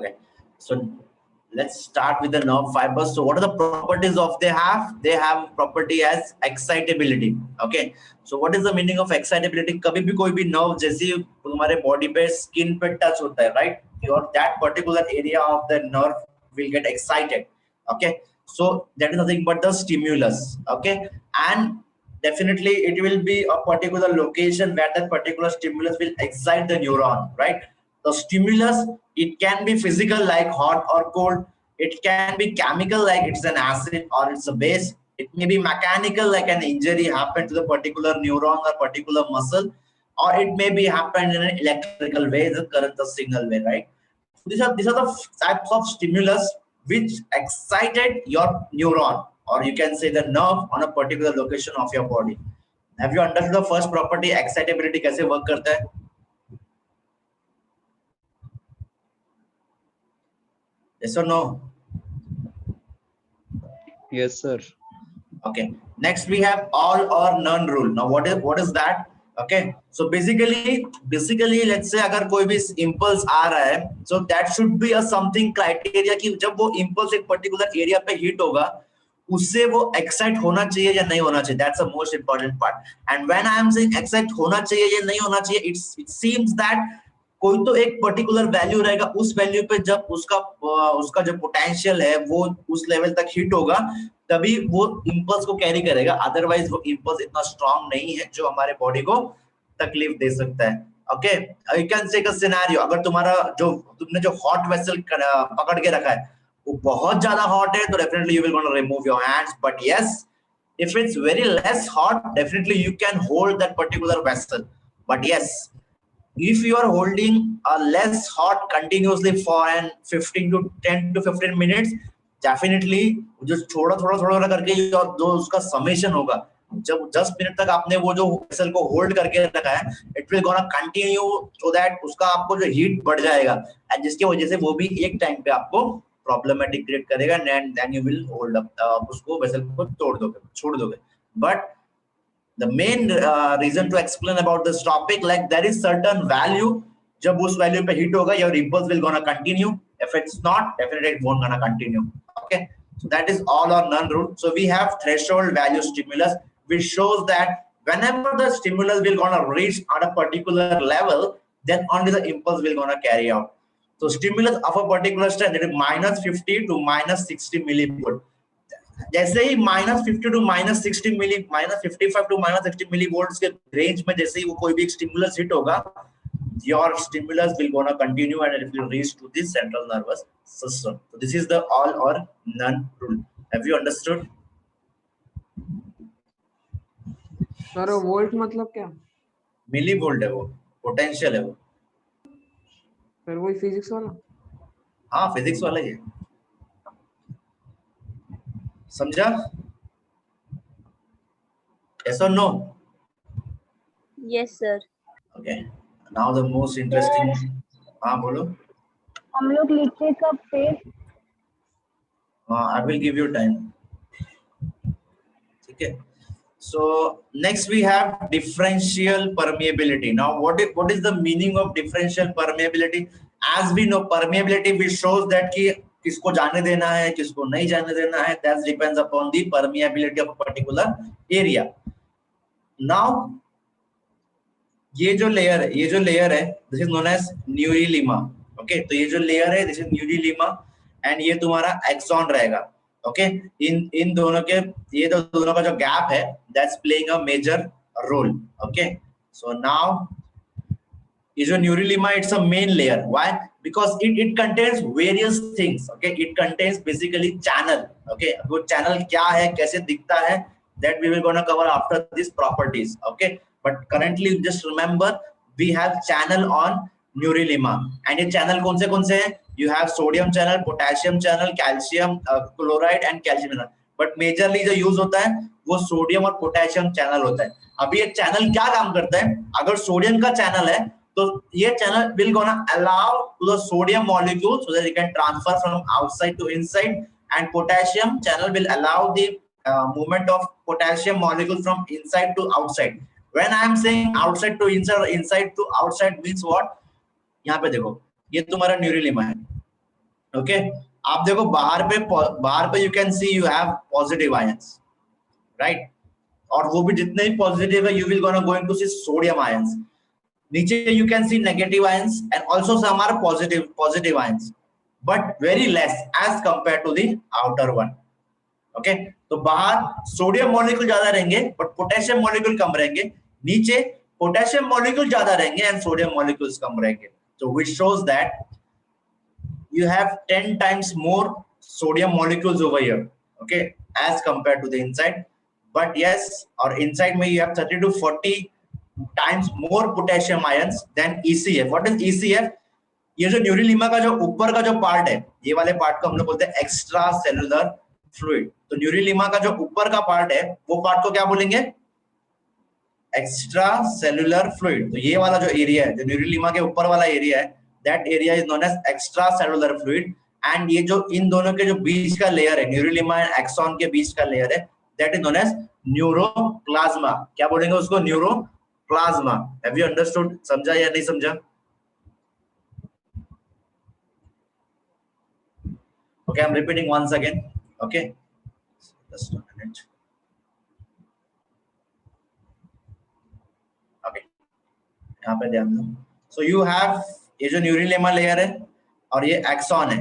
Okay, so let's start with the nerve fibers. So what are the properties of they have? They have property as excitability. Okay, so what is the meaning of excitability? कभी भी कोई भी nerve जैसे तुम्हारे body पे skin पे touch होता है, right? Your that particular area of the nerve will get excited. Okay, so that is nothing but the stimulus. Okay, and definitely it will be a particular location where that particular stimulus will excite the neuron, right? The stimulus, it can be physical like hot or cold. It can be chemical like it's an acid or it's a base. It may be mechanical like an injury happened to the particular neuron or particular muscle, or it may be happened in an electrical way, the current, the signal way, right? So these are the types of stimulus which excited your neuron, or you can say the nerve on a particular location of your body. Have you understood the first property, excitability कैसे work करता है? Yes or no? Yes, sir. Okay. Next we have all or none rule. Now what is that? Okay. So basically let's say अगर कोई भी impulse आ रहा है, so that should be a something criteria कि जब वो impulse एक particular area पे hit होगा, उससे वो excite होना चाहिए या नहीं होना चाहिए. That's the most important part. And when I am saying excite होना चाहिए या नहीं होना चाहिए, it seems that कोई तो एक पर्टिकुलर वैल्यू रहेगा, उस वैल्यू पे जब उसका जो पोटेंशियल है वो उस लेवल तक हिट होगा, तभी वो इंपल्स को कैरी करेगा. अदरवाइज वो इंपल्स इतना स्ट्रांग नहीं है जो हमारे बॉडी को तकलीफ दे सकता है. Okay, you can take a scenario. अगर तुमने जो हॉट वेसल पकड़ के रखा है वो बहुत ज्यादा हॉट है, तो definitely you will gonna remove your hands. But yes, if it's very less hot, definitely you can hold that particular vessel. But yes, if you are holding a less hot continuously for an 10 to 15 minutes, definitely जो थोड़ा करके जो उसका summation होगा, जब 10 minute तक आपने वो जो वेसल को होल्ड करके रखा है, it will gonna continue, so that उसका आपको जो हीट बढ़ जाएगा, एंड जिसकी वजह से वो भी एक टाइम पे आपको प्रॉब्लमेटिक क्रिएट करेगा, and then you will hold up, उसको वेसल को छोड़ दोगे. But the main reason to explain about this topic, like there is certain value, jab us value pe hit hoga, your impulse will gonna continue. If it's not, definitely it won't gonna continue. Okay, so that is all or none rule. So we have threshold value stimulus, which shows that whenever the stimulus will gonna reach at a particular level, then only the impulse will gonna carry out. So stimulus of a particular strength, that is minus 50 to minus 60 millivolt. जैसे ही -50 to -60 milli, -55 to -60 मिलीवोल्ट्स के range में जैसे ही वो कोई भी stimulus hit होगा, your stimulus will gonna continue and it will reach to the central nervous system. So this is the all or none rule. Have you understood? Sir volt मतलब क्या? Millivolt है वो, पोटेंशियल है वो. Sir वही physics वाला? हाँ, physics वाला ही है. समझा? Yes or no? Yes sir. Okay. Now the most interesting. हाँ बोलो. हम लोग लिखे कब पे? I will give you time. Okay. So next we have differential permeability. Now what is the meaning of differential permeability? As we know, permeability which shows that कि किसको जाने देना है, किसको नहीं जाने देना है. That depends upon the permeability of a particular area. Now ये जो लेयर है, this is known as न्यूरिलिमा. Okay, तो ये जो लेयर है, this is न्यूरिलिमा, and ये तुम्हारा एक्सॉन रहेगा. Okay, इन दोनों के, ये दोनों का जो गैप है, that's playing a major role. Okay, so now ये जो न्यूरिलिमा, it's a main layer. Why? Because it contains various things. Okay, it contains basically channel. Okay, वो channel क्या है, कैसे दिखता है, that we will gonna cover after these properties. Okay, but currently just remember we have channel on न्यूरिलिमा, and ये channel कौन से हैं? You have sodium channel, potassium channel, calcium chloride and calcium channel. But majorly जो use होता है वो sodium और potassium channel होता है. अभी ये चैनल क्या काम करता है? अगर सोडियम का चैनल है तो ये channel will gonna allow to the sodium molecule so that it can transfer from outside to inside, and potassium channel will allow the movement of potassium molecule from inside to outside. When I am saying outside to inside or inside to outside means what? यहाँ पे देखो, ये तुम्हारा न्यूरिलिमा है. Okay आप देखो बाहर पे you can see you have positive ions, right, और वो भी जितने भी पॉजिटिव है you will going to see sodium ions. नीचे you can see negative ions and also some are positive ions, but very less as compare to the outer one. Okay तो बाहर sodium molecule ज्यादा रहेंगे but potassium molecule कम रहेंगे, नीचे potassium molecule ज्यादा रहेंगे and sodium molecules कम रहेंगे. So which shows that you have 10 times more sodium molecules over here, okay, as compared to the inside. But yes, or inside may you have 30 to 40 times more potassium ions than ECF. What is ECF? ये जो न्यूरिलिमा का जो ऊपर का जो part है, ये वाले पार्ट को हम लोग बोलते हैं एक्स्ट्रा सेलुलर फ्लूइड. तो न्यूरिलिमा का जो ऊपर का पार्ट है वो पार्ट को क्या बोलेंगे? Extra cellular fluid. तो ये वाला जो एरिया है, जो न्यूरिलिमा के ऊपर वाला एरिया है, that area is known as extra cellular fluid. And ये जो इन दोनों के जो बीच का लेयर है, न्यूरिलिमा एंड एक्सॉन के बीच का लेयर है, that is known as neuroplasma. क्या बोलेंगे उसको? न्यूरोप्लाज्मा. Have you understood? समझा या नहीं समझा? Okay, I'm repeating once again. Okay, just a minute. Okay, यहाँ पे ध्यान दो. So you have ये जो न्यूरिलेमा लेयर है और ये एक्सॉन है.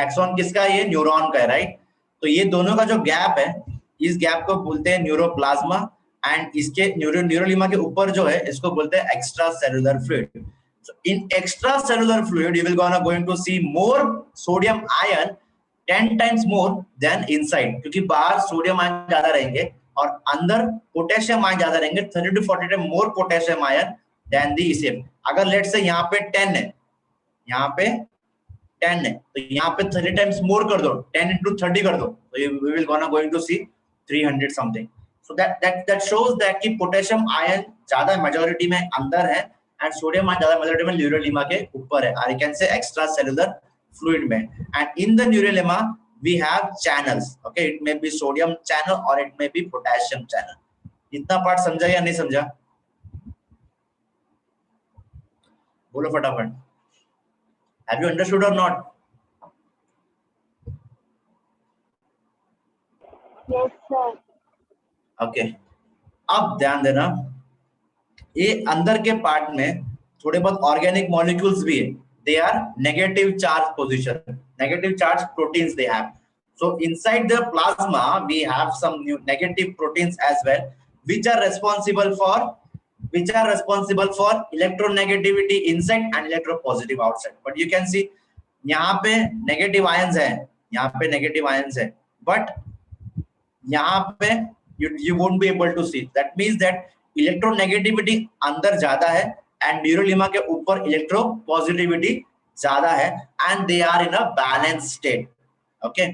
एक्सॉन किसका है? ये न्यूरॉन का है, राइट. तो ये दोनों का जो गैप है, इस गैप को बोलते हैं न्यूरोप्लाज्मा. एंड इसके न्यूरोलिमा के ऊपर जो है इसको बोलते हैं extra cellular fluid. So in extracellular fluid, you will going to see more sodium ion 10 times more than inside, क्योंकि बाहर सोडियम आयन ज्यादा रहेंगे और अंदर पोटेशियम आयन ज्यादा रहेंगे. 30 to 40 time more potassium ion than the ECF. अगर let's say यहाँ पे 10 है, यहाँ पे 10 है, तो यहाँ पे 30 टाइम्स मोर कर दो, 10 into 30 कर दो, तो we will going to see 300 something. So that shows that कि पोटेशियम आयन ज्यादा मेजॉरिटी में अंदर है एंड सोडियम आयन ज्यादा मेजॉरिटी में न्यूरोलिमा के ऊपर है, I can say extra cellular fluid में. And in the neurulema we have channels. Okay, it may be sodium channel or it may be potassium channel. इतना पार्ट समझा या नहीं समझा? बोलो फटाफट. Have you understood or not? Yes, sir. Okay. अब ध्यान देना, ये अंदर के पार्ट में थोड़े बहुत ऑर्गेनिक मॉलिक्यूल्स भी है. They are negative charge position, negative charge proteins they have. So inside the plasma we have some new negative proteins as well, which are responsible for electronegativity inside and electropositive outside. But you can see यहाँ पे negative ions है, यहाँ पे negative ions है, but यहाँ पे you won't be able to see. That means that electronegativity अंदर ज्यादा है एंड न्यूरोलिमा के ऊपर इलेक्ट्रो पॉजिटिविटी ज्यादा है and they are in a balance state. Okay,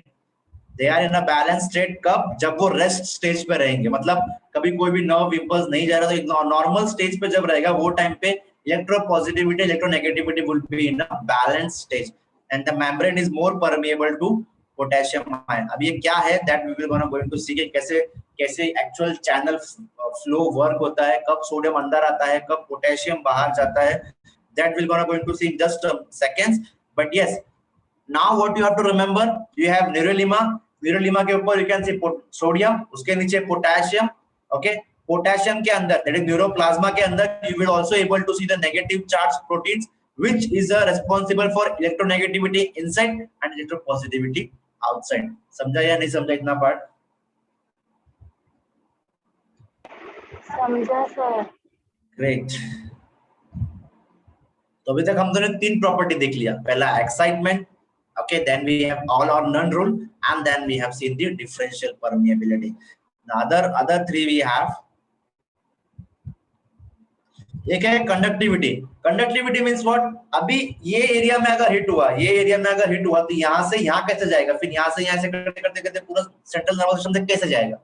they are in a balance state. कब? जब वो रेस्ट स्टेज पे रहेंगे. मतलब कभी कोई भी नर्व इंपल्स नहीं जा रहा तो नॉर्मल स्टेज पे जब रहेगा वो टाइम पे electropositivity electronegativity will be in a balance stage and the membrane is more permeable to potassium ion. अब ये क्या है? That we will going to see कि कैसे एक्चुअल चैनल फ्लो वर्क होता है, कब सोडियम अंदर आता है, कब पोटेशियम बाहर जाता है. That will going to see in just seconds. But yes, now what you have to remember, you have न्यूरोलिमा के ऊपर you can see सोडियम, उसके नीचे पोटेशियम. ओके, पोटेशियम के अंदर दैट इज न्यूरोप्लाज्मा के अंदर you will also able to see the negative charge proteins which is responsible for electronegativity inside and electropositivity outside. समझा या नहीं समझा इतना पार्ट? समझा सर. ग्रेट. तो अभी तक हम दोनों तीन प्रॉपर्टी देख लिया. पहला excitement, okay, then we have all और none rule and then we have seen the differential permeability. Other three we have. एक है कंडक्टिविटी. Conductivity means what? अभी ये एरिया में अगर हिट हुआ, तो यहां से यहां कैसे जाएगा, फिर यहां से यहां से करते करते पूरा सेंट्रल नर्वस सिस्टम से कैसे जाएगा?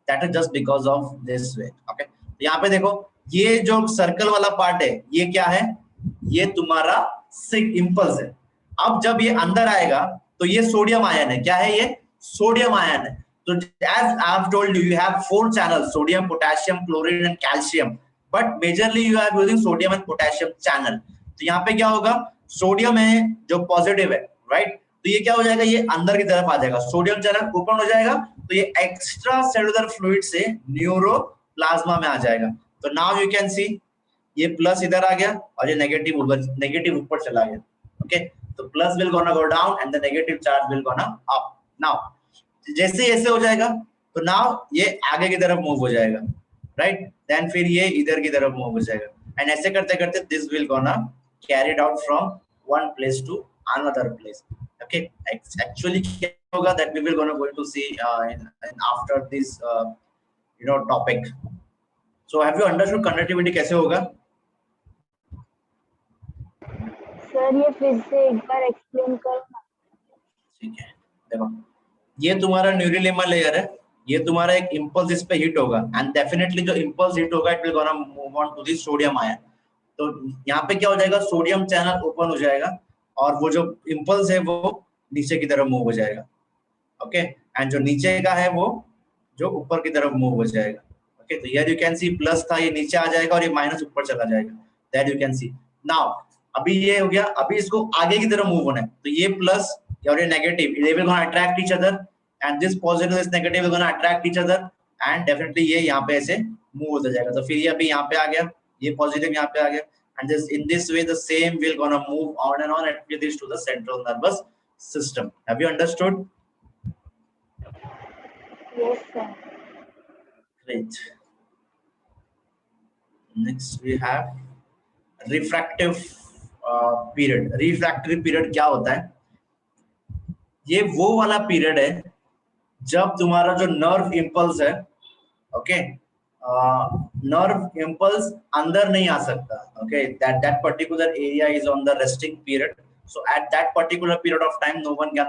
That is just because of this way. Okay, तो यहाँ पे देखो ये जो सर्कल वाला पार्ट है ये क्या है? ये तुम्हारा सिक इंपल्स है. अब जब ये अंदर आएगा तो ये सोडियम आयन है. क्या है? ये सोडियम आयन है. तो as I have told you, you have 4 channels: sodium, potassium, chlorine and calcium. But majorly you are using sodium and potassium channel. तो यहाँ पे क्या होगा? सोडियम है जो पॉजिटिव है, राइट, तो ये क्या हो जाएगा, ये अंदर की तरफ आ जाएगा, सोडियम चैनल ओपन हो जाएगा, तो ये एक्स्ट्रा सेलुलर फ्लूइड से न्यूरोप्लाज्मा में आ जाएगा। तो नाउ यू कैन सी ये प्लस इधर आ गया और ये नेगेटिव ऊपर चला गया। ओके, तो plus will gonna go down and the negative charge will gonna up. Now जैसे ऐसे हो जाएगा तो नाउ ये आगे की तरफ मूव हो जाएगा, राइट, देन फिर ये इधर की तरफ मूव हो जाएगा, एंड ऐसे करते करते this will gonna carried out from one place to another place. Okay, actually क्या होगा that we will gonna going to see in after this topic. So have you understood conductivity कैसे होगा? Sir ये फिर से एक बार एक्सप्लेन करो ना। ठीक है, देखो ये तुम्हारा न्यूरिलेमा लेयर है, ये तुम्हारा एक इंपल्स इस पे हिट होगा, एंड डेफिनेटली जो इंपल्स हिट होगा it will gonna move on to the sodium ion. तो यहाँ पे क्या हो जाएगा, सोडियम चैनल ओपन हो जाएगा और वो जो इंपल्स है वो नीचे की तरफ मूव हो जाएगा। ओके, एंड जो नीचे का है वो जो ऊपर की तरफ मूव हो जाएगा। ओके, तो here you can see plus था, ये नीचे आ जाएगा और ये माइनस ऊपर चला जाएगा, that you can C. Now अभी ये हो गया, अभी इसको आगे की तरफ मूव होना है, तो ये प्लस और ये negative they will gonna attract each other, and this positive this negative will gonna attract each other, and definitely ये यहाँ पे ऐसे मूव होता जाएगा। तो फिर ये अभी यहाँ पे आ गया, ये पॉजिटिव यहाँ पे आ गया, and this in this way the same will gonna move on and it leads to the central nervous system. Have you understood? Yes sir. Great. Next we have refractive period. Refractory period क्या होता है? ये वो वाला period है जब तुम्हारा जो नर्व इम्पल्स है, ओके, नर्व इम्पल्स अंदर नहीं आ सकता। Okay, that particular area is on the resting period, so at that particular period of time no one can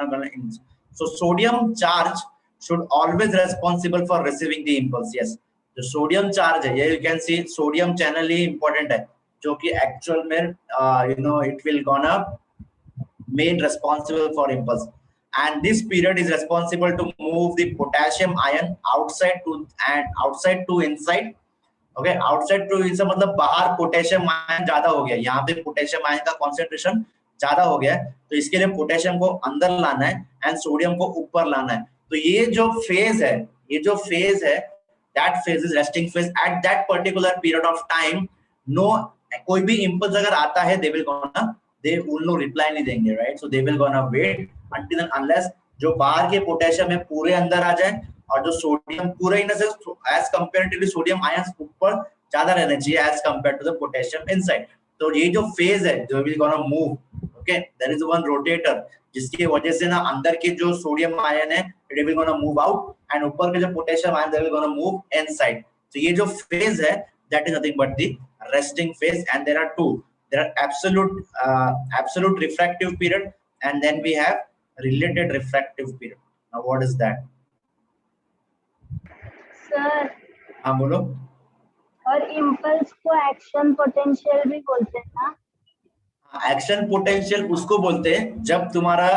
so sodium charge should always responsible for receiving the impulse. Yes, जो sodium charge है, ये you can see sodium channel he important है, जो कि actual में it will gonna main responsible for impulse, and this period is responsible to move the potassium ion outside to inside. Okay, outside to inside मतलब बाहर potassium ion ज्यादा हो गया, यहाँ पे पोटेशियम आयन का कॉन्सेंट्रेशन ज्यादा हो गया है, तो इसके लिए पोटेशियम को अंदर लाना है एंड सोडियम को ऊपर लाना है। तो ये जो फेज है that phase is resting phase. At that particular period of time no, कोई भी impulse अगर आता है they will no reply नहीं देंगे, right? So they will gonna wait until and unless जो बाहर के पोटेशियम है पूरे अंदर आ जाए और जो सोडियम पूरे इन as comparatively सोडियम आयंस ऊपर ज्यादा रहना चाहिए as compared to the potassium inside. तो ये जो फेज है जो will gonna move, okay, there is one rotator जिसकी वजह से ना अंदर के जो सोडियम आयन है it will gonna move out and ऊपर के जो potassium ion they will gonna move inside. तो ये जो फेज है that is nothing but the resting phase, and there are two. There are absolute refractive period, and then we have related refractive period. Now what is that? Sir हाँ बोलो। और impulse को action potential भी बोलते हैं ना? Action potential उसको बोलते हैं जब तुम्हारा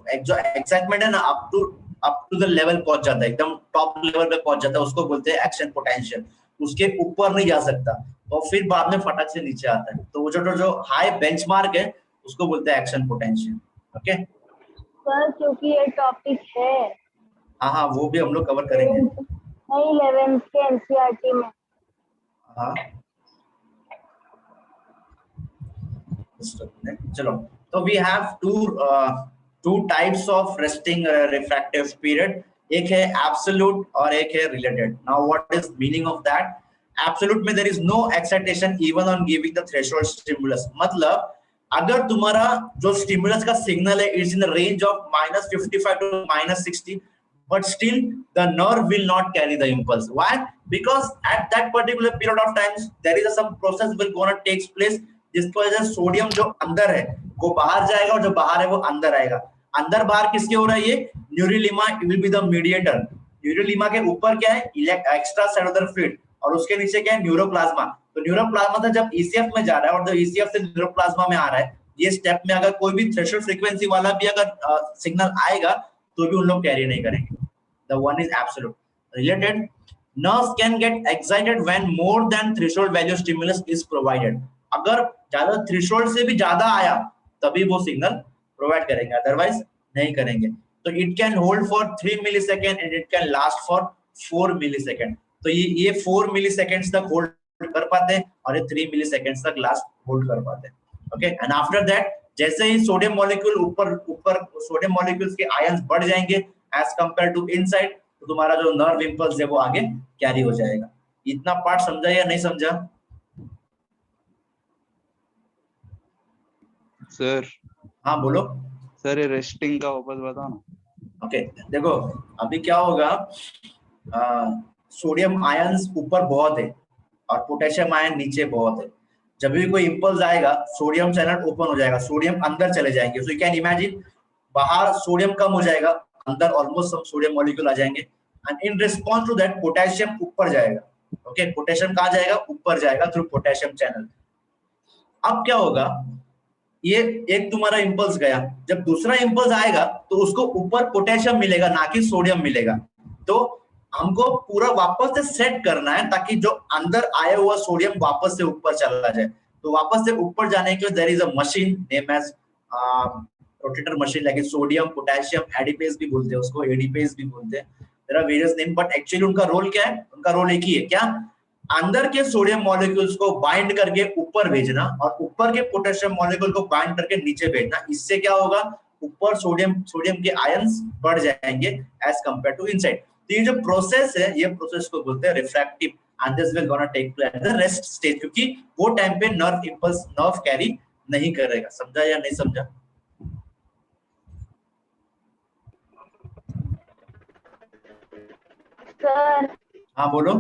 जो एक्साइटमेंट है ना अप टू द लेवल पहुंच जाता है, एकदम टॉप लेवल पे पहुंच जाता है, उसको बोलते हैं एक्शन पोटेंशियल। उसके ऊपर नहीं जा सकता और फिर बाद में फटक से नीचे आता है, तो वो जो हाई बेंचमार्क है उसको बोलते हैं एक्शन पोटेंशियल। ओके सर क्योंकि ये टॉपिक है, हाँ वो भी हम लोग कवर करेंगे। नहीं 11th के एनसीईआरटी में। हाँ चलो, तो we have two types of resting refractive period, एक है एब्सोल्यूट और एक है related. Now what is meaning of that? Absolute में there is no excitation even on giving the threshold stimulus, मतलब अगर तुम्हारा जो स्टिमुलस का सिग्नल है is in the range of -55 to -60, but still the nerve will not carry the impulse. Why? Because at that particular period of time there is some process will gonna takes place जिसकी वजह से sodium जो अंदर है वो बाहर जाएगा और जो बाहर है वो अंदर आएगा। अंदर बाहर किसके हो रहा है? ये न्यूरिलीमा विल बी द मीडिएटर। न्यूरिलीमा के ऊपर क्या है? एक्स्ट्रा सेलुलर फ्लूइड, और उसके नीचे क्या है? न्यूरोप्लाज्मा। तो न्यूरोप्लाज्मा से जब ईसीएफ में जा रहा है और जो ईसीएफ से न्यूरोप्लाज्मा में आ रहा है, ये स्टेप में अगर कोई भी थ्रेशोल्ड फ्रीक्वेंसी वाला भी अगर सिग्नल आएगा तो भी उन लोग कैरी नहीं करेंगे। The one is absolute. Related, nerves can get excited when more than threshold value stimulus is provided. अगर ज्यादा थ्रेशोल्ड से भी ज्यादा आया तभी वो सिग्नल प्रोवाइड करेंगे, अदरवाइज नहीं करेंगे। तो it can hold for 3 millisecond and it can last for 4 millisecond. तो ये 4 मिलीसेकेंड्स तक होल्ड कर पाते हैं और ये 3 मिलीसेकेंड्स तक लास्ट होल्ड कर पाते हैं। ओके, एंड आफ्टर दैट जैसे ही सोडियम मॉलिक्यूल ऊपर ऊपर सोडियम मॉलिक्यूल्स के आयंस बढ़ जाएंगे एज कंपेयर टू इनसाइड, तो तुम्हारा जो नर्व इंपल्स है वो आगे कैरी हो जाएगा। इतना पार्ट समझा या नहीं समझा? सर हाँ बोलो। सर ये रेस्टिंग का वापस बताओ ना। ओके, देखो अभी क्या होगा, सोडियम आयंस ऊपर बहुत है और पोटेशियम आयन नीचे बहुत है। जब भी कोई इंपल्स आएगा सोडियम चैनल ओपन हो जाएगा, सोडियम अंदर चले जाएंगे। सो यू कैन इमेजिन बाहर सोडियम कम हो जाएगा, अंदर ऑलमोस्ट सब सोडियम मॉलिक्यूल आ जाएंगे and in response to that potassium ऊपर जाएगा। ओके, पोटेशियम कहाँ जाएगा? ऊपर जाएगा थ्रू पोटेशियम चैनल। अब क्या होगा, ये एक तुम्हारा इंपल्स गया, जब दूसरा इंपल्स आएगा तो उसको ऊपर पोटेशियम मिलेगा ना कि सोडियम मिलेगा। तो हमको पूरा वापस से सेट करना है ताकि जो अंदर आया हुआ सोडियम वापस से ऊपर चला जाए। तो वापस से ऊपर जाने के लिए there is a machine name as rotator machine, like sodium potassium ATPase भी बोलते हैं उसको, एडिपेज भी बोलते हैं। There are various name, but actually उनका रोल क्या है? उनका रोल एक ही है, क्या? अंदर के सोडियम मॉलिक्यूल्स को बाइंड करके ऊपर भेजना और ऊपर के पोटेशियम मॉलिक्यूल को बाइंड करके नीचे भेजना। इससे क्या होगा, ऊपर सोडियम के आयंस बढ़ जाएंगे एज कंपेयर टू इनसाइड। तो ये जो प्रोसेस है, ये प्रोसेस को बोलते हैं refractive and this will gonna take place at the rest stage, क्योंकि वो टाइम पे नर्व इंपल्स नर्व कैरी नहीं करेगा। समझा या नहीं समझा? सर हाँ बोलो।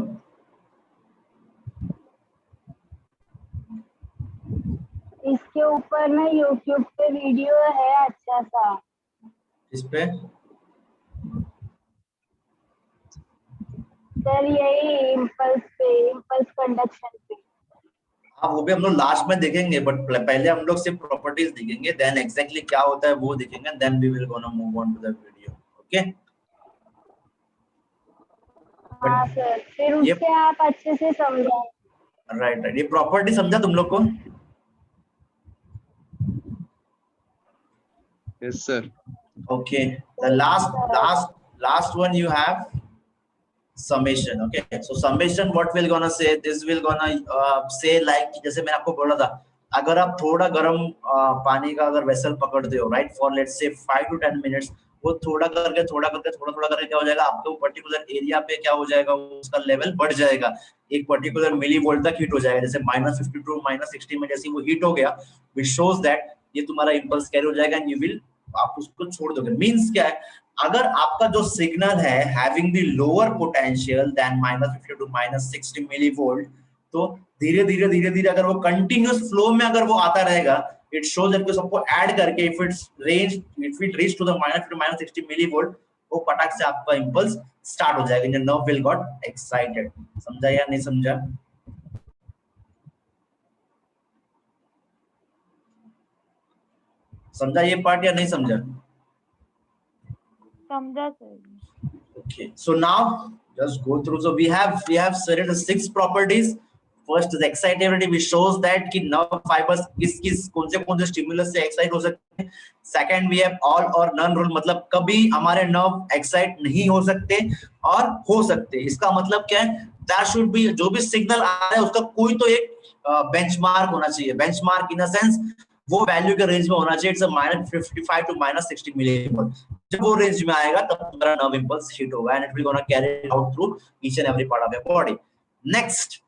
इसके ऊपर ना यूट्यूब पे वीडियो है अच्छा सा। इस पे सर यही इम्पल्स कंडक्शन पे। हाँ, वो भी हम लोग लास्ट में देखेंगे, बट पहले हम लोग सिर्फ प्रॉपर्टीज देखेंगे, देन एग्जैक्टली क्या होता है वो देखेंगे, then we will gonna move on to the video. Okay, हाँ सर, फिर ये उससे आप अच्छे से समझाएं। राइट राइट, ये प्रॉपर्टी समझा तुम लोग को? Yes sir. Okay, the last one you have summation. Okay, so summation what will gonna say, this will gonna say like जैसे मैंने आपको बोला था, अगर आप थोड़ा गर्म पानी का अगर वेसल पकड़ते हो right for let's say 5 to 10 minutes, वो थोड़ा करके थोड़ा करके क्या हो जाएगा, आपके पर्टिकुलर एरिया पे क्या हो जाएगा, उसका लेवल बढ़ जाएगा, एक पर्टिकुलर मिली वोल्ट तक हीट हो जाएगा। जैसे -52 -60 में जैसे वो हीट हो गया, which shows that ये तुम्हारा इंपल्स कैरी हो जाएगा एंड यू विल, आप उसको छोड़ दोगे। मींस क्या है, अगर आपका जो सिग्नल है having the lower potential than -50 to -60 millivolt, तो धीरे धीरे अगर वो कंटिन्यूअस फ्लो में अगर वो आता रहेगा, इट शोज दैट सबको ऐड करके if it reach to the -50 to -60 millivolt, वो पटाख से आपका इंपल्स स्टार्ट हो जाएगा, नर्व विल गॉट एक्साइटेड। समझा या नहीं समझा? समझा ये पार्ट या नहीं समझा? समझा sir. Okay, so now just go through. So we have studied the 6 properties. First is excitability, which shows that कि nerve fibers किस कौन से stimulus से excite हो सकते हैं. Second we have all or none rule, मतलब कभी हमारे nerve excite नहीं हो सकते और हो सकते. इसका मतलब क्या है? That should be, जो भी signal आ रहा है उसका कोई तो एक benchmark होना चाहिए. Benchmark in a sense वो वैल्यू के रेंज में होना चाहिए, इट्स -55 टू -60 मिलीवोल्ट। जब वो रेंज में आएगा तब तुम्हारा नर्व इंपल्स हिट होगा and it will gonna carry out through each and every part of your body. Next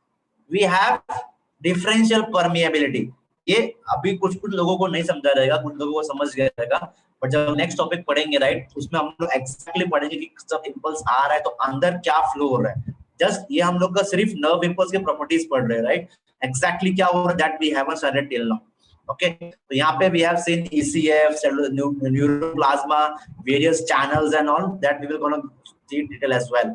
we have differential permeability. ये अभी कुछ लोगों को नहीं समझा रहेगा, कुछ लोगों को समझ गया रहेगा, बट जब नेक्स्ट टॉपिक पढ़ेंगे राइट, उसमें हम लोग एक्जेक्टली पढ़ेंगे कि जब इंपल्स आ रहा है तो अंदर क्या फ्लो हो रहा है। जस्ट ये हम लोग का सिर्फ नर्व इंपल्स के प्रॉपर्टीज पढ़ रहे हैं राइट, एक्जेक्टली क्या हो रहा है that we haven't studied till now. Okay, तो यहाँ पे we have seen ECF, neuroplasma, various channels and all that we will gonna see in detail as well.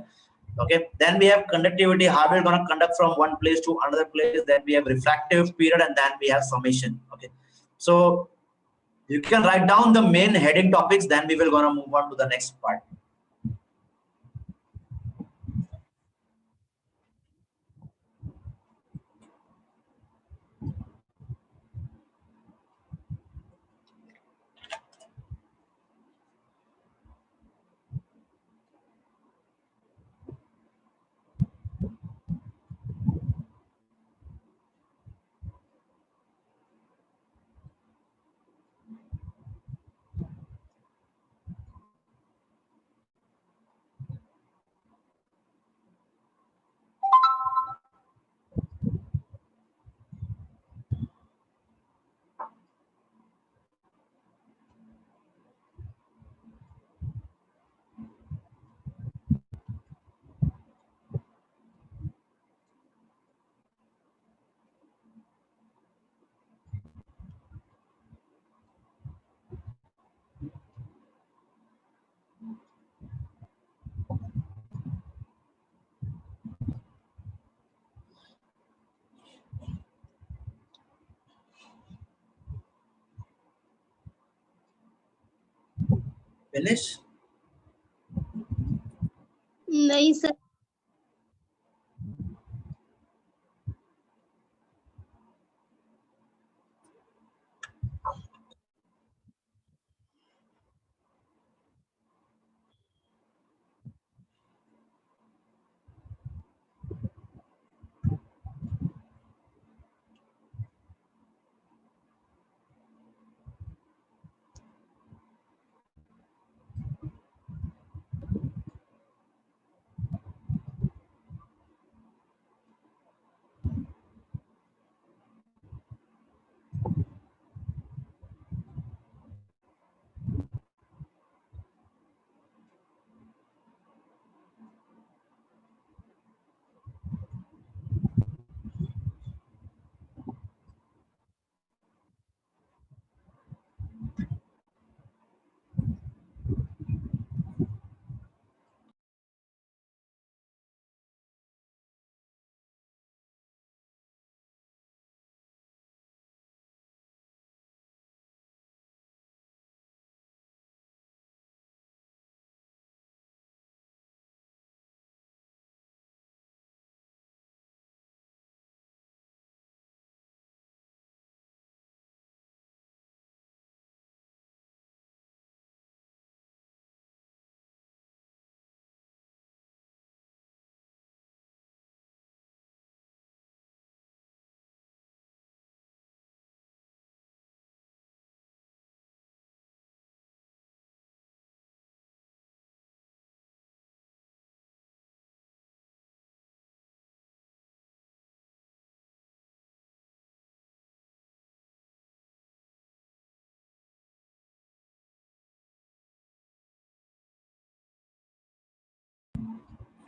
Okay, then we have conductivity, how we're gonna conduct from one place to another place. Then we have refractive period and then we have summation. Okay, so you can write down the main heading topics, then we will gonna move on to the next part. Finish. नहीं sir.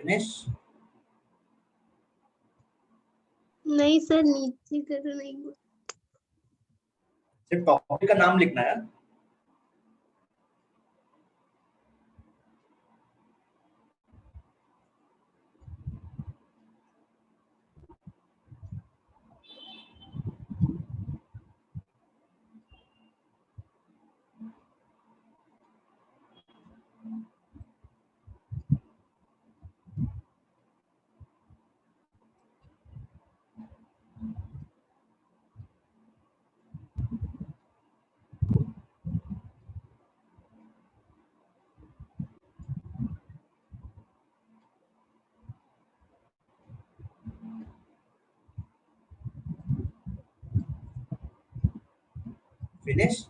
Finish. नहीं sir, नीचे कर नहीं हुआ। सिर्फ topic का नाम लिखना है। Finish.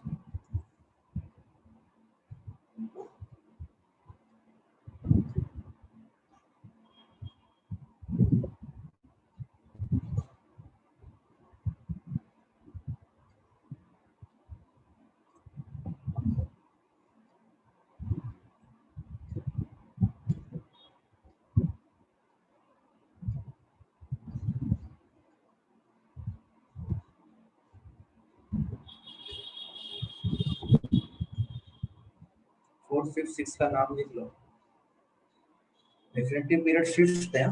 फोर्थ फिफ्थ सिक्स का नाम लिख लो। डेफिनेटिव पीरियड फिफ्थ है।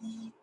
हैं।